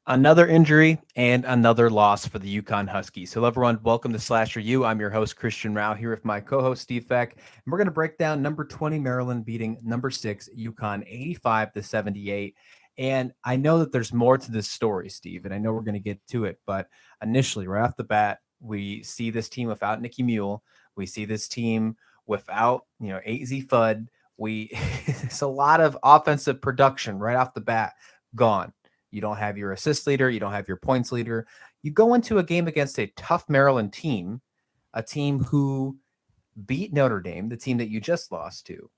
Another injury and another loss for the UConn Huskies. Hello, everyone. Welcome to Slasher U. I'm your host, Christian Rao, here with my co-host, Steve Feck. And we're going to break down number 20 Maryland beating number 6 UConn 85-78. And I know that there's more to this story, Steve, and I know we're going to get to it. But initially, right off the bat, we see this team without Nikki Mule. We see this team without, AZ Fudd. It's a lot of offensive production right off the bat gone. You don't have your assist leader. You don't have your points leader. You go into a game against a tough Maryland team, a team who beat Notre Dame, the team that you just lost to,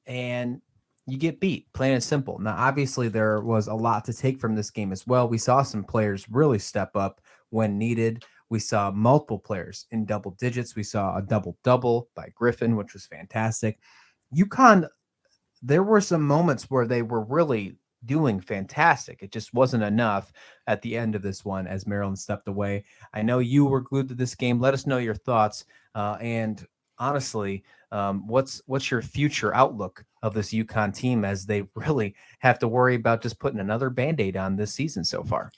and you get beat, plain and simple. Now, obviously, there was a lot to take from this game as well. We saw some players really step up when needed. We saw multiple players in double digits. We saw a double-double by Griffin, which was fantastic. UConn, there were some moments where they were really doing fantastic. It just wasn't enough at the end of this one as Maryland stepped away. I know you were glued to this game. Let us know your thoughts. And honestly, what's your future outlook of this UConn team as they really have to worry about just putting another Band-Aid on this season so far?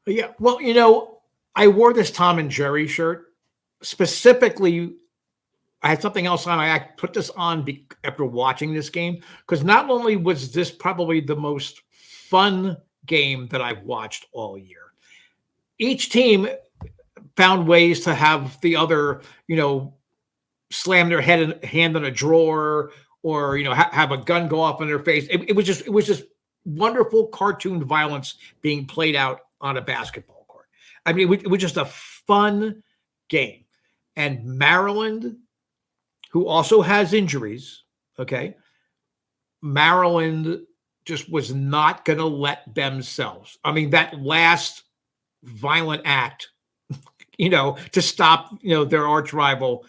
Yeah, well, I wore this Tom and Jerry shirt specifically. I had something else on. I put this on after watching this game because not only was this probably the most fun game that I've watched all year, each team found ways to have the other, slam their hand in a drawer or, have a gun go off in their face. It was just wonderful cartoon violence being played out on a basketball court. I mean, it was just a fun game. And Maryland, who also has injuries, okay? Maryland just was not going to let themselves. I mean, that last violent act, to stop, their arch rival,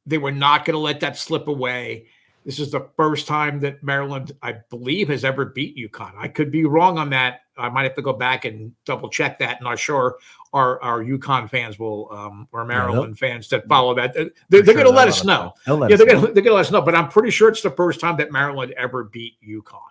they were not going to let that slip away. This is the first time that Maryland, I believe, has ever beat UConn. I could be wrong on that. I might have to go back and double check that. And I'm sure our UConn fans will, or Maryland fans that follow that, they're going to let us know. They're going to let us know. But I'm pretty sure it's the first time that Maryland ever beat UConn.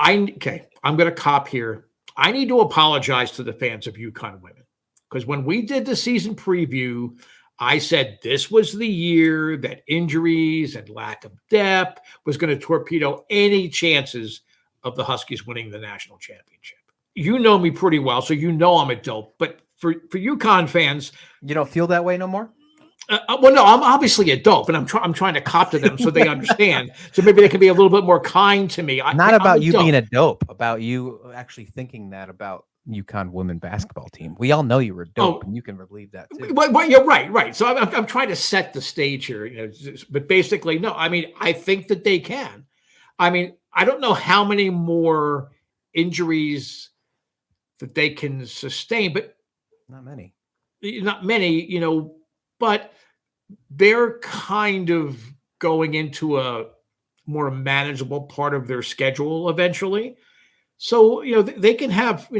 Okay, I'm going to cop here. I need to apologize to the fans of UConn women because when we did the season preview, I said this was the year that injuries and lack of depth was going to torpedo any chances of the Huskies winning the national championship. You know me pretty well, so I'm a dope. But for UConn fans, you don't feel that way no more? Well, no, I'm obviously a dope, and I'm trying to cop to them so they understand. So maybe they can be a little bit more kind to me. Not about you being a dope, about you actually thinking that about UConn women basketball team. We all know you were dope, and you can believe that too. Well, you're right. So I'm trying to set the stage here, but basically, no. I mean, I think that they can. I mean, I don't know how many more injuries that they can sustain, but not many. But they're kind of going into a more manageable part of their schedule eventually. So, they can have,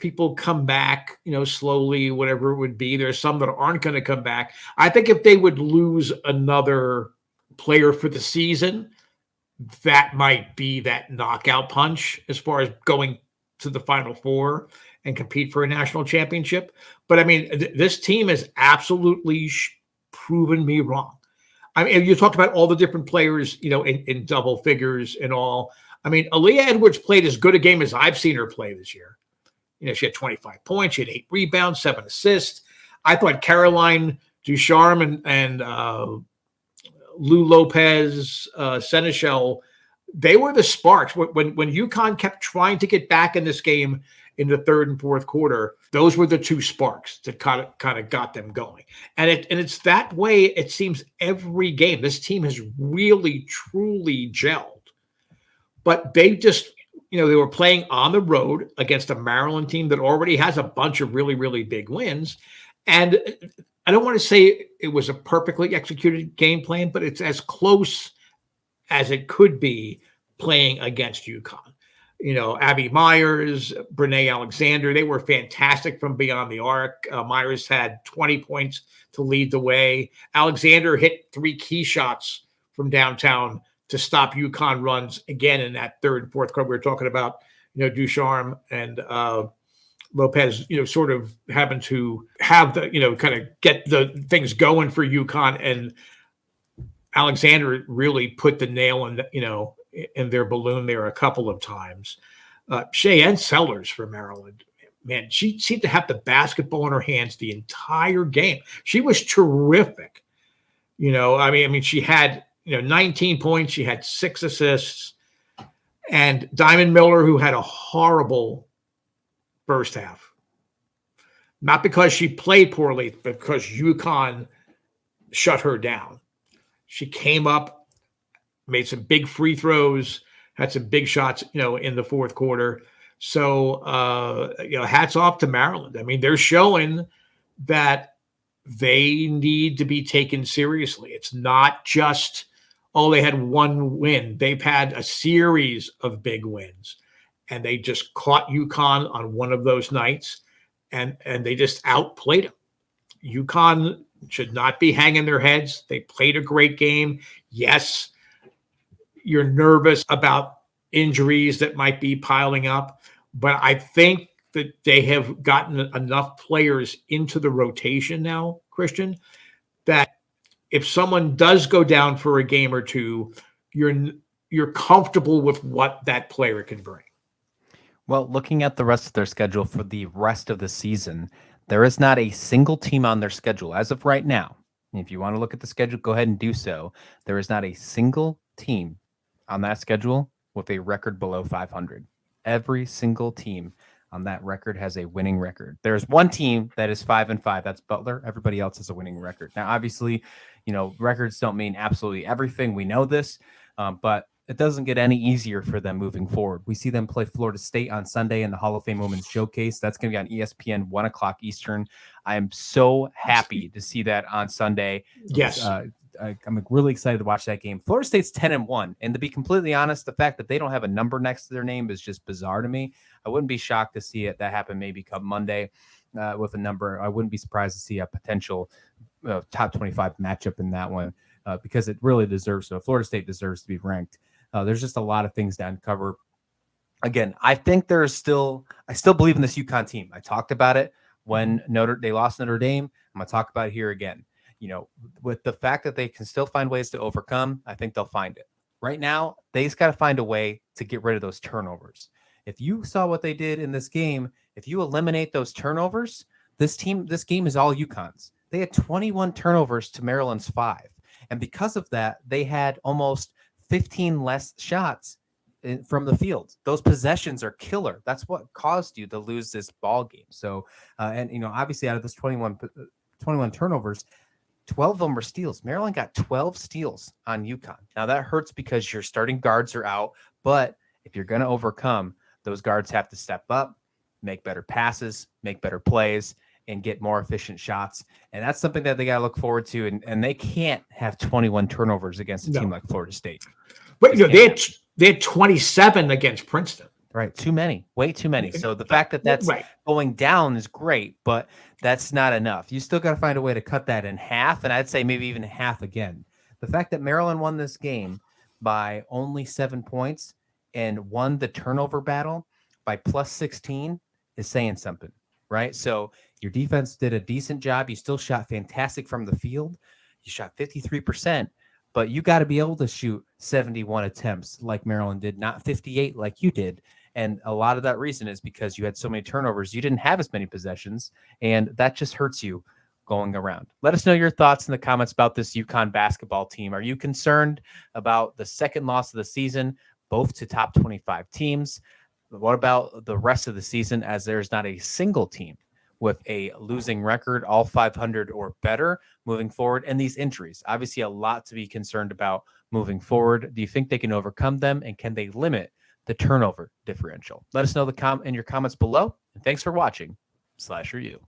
people come back, slowly, whatever it would be. There's some that aren't going to come back. I think if they would lose another player for the season, that might be that knockout punch as far as going to the Final Four and compete for a national championship. But I mean, this team has absolutely proven me wrong. I mean, you talked about all the different players, in double figures and all. I mean, Aaliyah Edwards played as good a game as I've seen her play this year. She had 25 points, she had 8 rebounds, 7 assists. I thought Caroline Ducharme and Lou Lopez, Seneschal, they were the sparks. When UConn kept trying to get back in this game in the third and fourth quarter, those were the two sparks that kind of got them going. And it's that way, it seems, every game. This team has really, truly gelled. But they just, they were playing on the road against a Maryland team that already has a bunch of really, really big wins. And I don't want to say it was a perfectly executed game plan, but it's as close as it could be playing against UConn. Abby Myers, Brene Alexander, they were fantastic from beyond the arc. Myers had 20 points to lead the way. Alexander hit 3 key shots from downtown to stop UConn runs again in that third and fourth quarter. We were talking about, Ducharme and Lopez, sort of having to have the, kind of get the things going for UConn, and Alexander really put the nail in, in their balloon there a couple of times. Cheyenne Sellers for Maryland, man, she seemed to have the basketball in her hands the entire game. She was terrific. I mean, she had 19 points, she had 6 assists, and Diamond Miller, who had a horrible first half. Not because she played poorly, but because UConn shut her down. She came up, made some big free throws, had some big shots, in the fourth quarter. So, hats off to Maryland. I mean, they're showing that they need to be taken seriously. It's not just, they had one win. They've had a series of big wins, and they just caught UConn on one of those nights, and they just outplayed them. UConn should not be hanging their heads. They played a great game. Yes, you're nervous about injuries that might be piling up, but I think that they have gotten enough players into the rotation now, Christian, that if someone does go down for a game or two, you're comfortable with what that player can bring. Well, looking at the rest of their schedule for the rest of the season, there is not a single team on their schedule as of right now. If you want to look at the schedule, go ahead and do so. There is not a single team on that schedule with a record below 500. Every single team on that record has a winning record. There's one team that is 5-5. That's Butler. Everybody else has a winning record. Now, obviously, records don't mean absolutely everything. We know this, but it doesn't get any easier for them moving forward. We see them play Florida State on Sunday in the Hall of Fame Women's Showcase. That's going to be on ESPN, 1 o'clock Eastern. I am so happy to see that on Sunday. Yes. I'm really excited to watch that game. Florida State's 10-1. And to be completely honest, the fact that they don't have a number next to their name is just bizarre to me. I wouldn't be shocked to see that happen maybe come Monday with a number. I wouldn't be surprised to see a potential top 25 matchup in that one because it really deserves to. Florida State deserves to be ranked. There's just a lot of things to uncover. Again, I think I still believe in this UConn team. I talked about it when they lost Notre Dame. I'm going to talk about it here again. With the fact that they can still find ways to overcome, I think they'll find it. Right now, they just got to find a way to get rid of those turnovers. If you saw what they did in this game, if you eliminate those turnovers, this game is all UConn's. They had 21 turnovers to Maryland's 5. And because of that, they had almost 15 less shots from the field. Those possessions are killer. That's what caused you to lose this ball game. So, obviously out of this 21 turnovers, 12 of them were steals. Maryland got 12 steals on UConn. Now that hurts because your starting guards are out, but if you're going to overcome, those guards have to step up, make better passes, make better plays, and get more efficient shots. And that's something that they got to look forward to. And they can't have 21 turnovers against a team like Florida State. But they had 27 against Princeton. Right. Too many. Way too many. So the fact that that's going down is great, but that's not enough. You still got to find a way to cut that in half. And I'd say maybe even half again. The fact that Maryland won this game by only 7 points and won the turnover battle by plus 16 is saying something, right? So your defense did a decent job. You still shot fantastic from the field. You shot 53%, but you got to be able to shoot 71 attempts like Maryland did, not 58 like you did. And a lot of that reason is because you had so many turnovers. You didn't have as many possessions, and that just hurts you going around. Let us know your thoughts in the comments about this UConn basketball team. Are you concerned about the second loss of the season, both to top 25 teams? What about the rest of the season, as there's not a single team with a losing record, all 500 or better moving forward, and these injuries? Obviously, a lot to be concerned about moving forward. Do you think they can overcome them, and can they limit the turnover differential? Let us know in your comments below. And thanks for watching Slasher U.